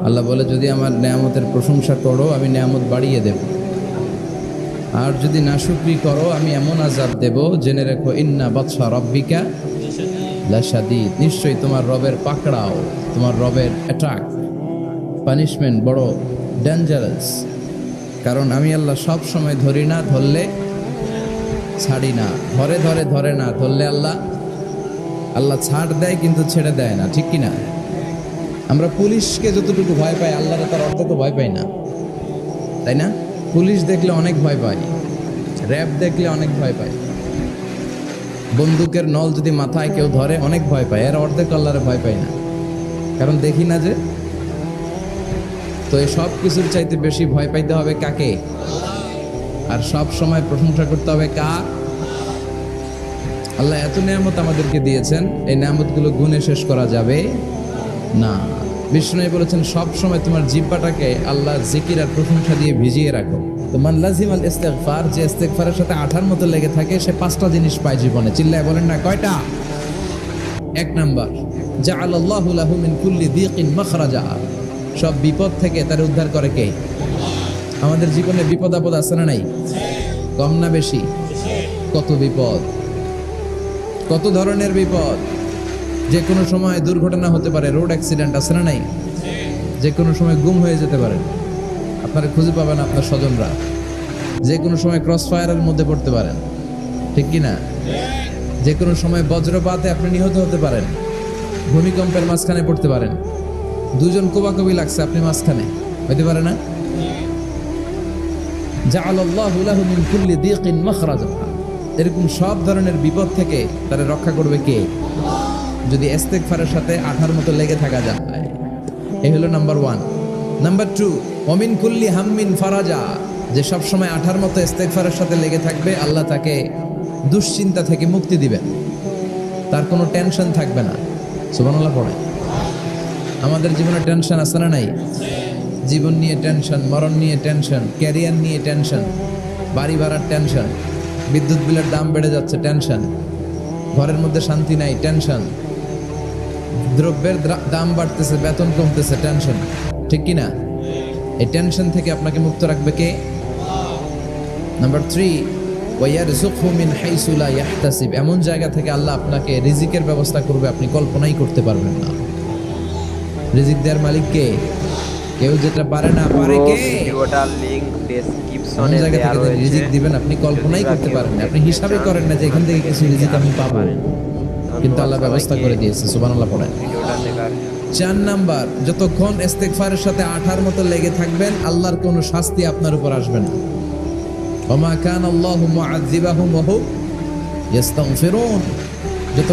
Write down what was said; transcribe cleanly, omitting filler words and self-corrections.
আল্লাহ বলে, যদি আমার নেয়ামতের প্রশংসা করো আমি নেয়ামত বাড়িয়ে দেব, আর যদি নাশুকরি করো আমি এমন আযাব দেব, জেনে রেখো ইন্না বাতশা রাব্বিকা লাশাদীদ, নিশ্চয়ই তোমার রবের পাকড়াও, তোমার রবের অ্যাটাক, পানিশমেন্ট বড় ডেঞ্জারাস। কারণ আমি আল্লাহ সব সময় ধরি না, ধরলে ছাড়ি না, ধরে ধরে ধরে না, ধরলে আল্লাহ ছাড় দেয় কিন্তু ছেড়ে দেয় না, ঠিক কিনা? আমরা পুলিশকে যতটুকু ভয় পাই আল্লাহরে তার অর্ধেক ভয় পাই না, তাই না? পুলিশ দেখলে অনেক ভয় পাই, র্যাব দেখলে অনেক ভয় পাই, বন্দুকের নল যদি মাথায় কেউ ধরে অনেক ভয় পায়, এর অর্ধেক আল্লাহরে ভয় পাই না, কারণ দেখি না যে। তো এই সব কিছুর চাইতে বেশি ভয় পাইতে হবে কাকে? আর সব সময় প্রশংসা করতে হবে কার? আল্লাহ এত নিয়ামত আমাদেরকে দিয়েছেন, এই নিয়ামতগুলো গুণে শেষ করা যাবে না। বিষ্ণু বলেছেন, সব সময় তোমার জিহ্বাটাকে আল্লাহর জিকির আর প্রশংসা দিয়ে ভিজিয়ে রাখো। তো মান লাজিমাল ইস্তিগফার, যে ইস্তিগফারের সাথে আঠার মতো লেগে থাকে, সে 5টা জিনিস পায় জীবনে। চিল্লায় বলেন না কয়টা? 1 নাম্বার, জাআলাল্লাহু লাহু মিন কুল্লি দিকিন মাখরাজা, সব বিপদ থেকে তার উদ্ধার করে কে? আমাদের জীবনে বিপদ আপদ আছে না নাই? কম না বেশি? কত বিপদ, কত ধরনের বিপদ। যে কোনো সময় দুর্ঘটনা হতে পারে, রোড অ্যাক্সিডেন্ট আছে না নাই? যে কোনো সময় গুম হয়ে যেতে পারেন, আপনারা খুঁজে পাবেন আপনার স্বজনরা। যে কোনো সময় ক্রস ফায়ারের মধ্যে পড়তে পারেন, ঠিক কি না? যে কোনো সময় বজ্রপাতে আপনি নিহত হতে পারেন, ভূমিকম্পের মাঝখানে পড়তে পারেন, দুজন কোবাকবি লাগছে, আপনি মাঝখানে, হইতে পারে না? জাআলাল্লাহু লাহু মিন কুল্লি দিকিন মাখরাজা, এরকম সব ধরনের বিপদ থেকে তারা রক্ষা করবে কে? যদি ইস্তিগফারের সাথে আঠার মতো লেগে থাকা যায়। এই হলো নাম্বার 1। নাম্বার 2, ওমিন কুল্লি হাম্মিন ফারাজা, যে সব সময় আঠার মতো ইস্তিগফারের সাথে লেগে থাকবে, আল্লাহ তাকে দুশ্চিন্তা থেকে মুক্তি দিবেন, তার কোনো টেনশন থাকবে না। সুবহানাল্লাহ পড়ে। আমাদের জীবনে টেনশন আছে না নাই? জীবন নিয়ে টেনশন, মরণ নিয়ে টেনশন, ক্যারিয়ার নিয়ে টেনশন, বাড়ি ভাড়ার টেনশন, বিদ্যুৎ বিলের দাম বেড়ে যাচ্ছে টেনশন, ঘরের মধ্যে শান্তি নাই টেনশন, দ্রব্যের দাম বাড়তেছে, বেতন কমতেছে টেনশন, ঠিক কি না? এই টেনশন থেকে আপনাকে মুক্ত রাখবে কে? নাম্বার 3, ওয়ায়ারযুকহু মিন হাইসু লা ইয়াহতাসিব, এমন জায়গা থেকে আল্লাহ আপনাকে রিজিকের ব্যবস্থা করবে আপনি কল্পনাই করতে পারবেন না। রিজিক দেওয়ার মালিক কে? কেউ যেটা পারে না, পারে কে? ভিডিওটার লিংক ডেসক্রিপশনে দেওয়া রয়েছে। রিজিক দিবেন আপনি কল্পনাই করতে পারেন না, আপনি হিসাবই করেন না যে এখান থেকে কিছু রিজিক আমি পাবো, কিন্তু আল্লাহ ব্যবস্থা করে দিয়েছে। সুবহানাল্লাহ পড়েন। 4 নাম্বার, যতক্ষণ ইস্তিগফারের সাথে আঠার মতো লেগে থাকবেন, আল্লাহর কোনো শাস্তি আপনার উপর আসবে না। ওয়া মা কানা আল্লাহু মুআযযিবাহুম ওয়া হুম ইস্তাগফিরুন, যত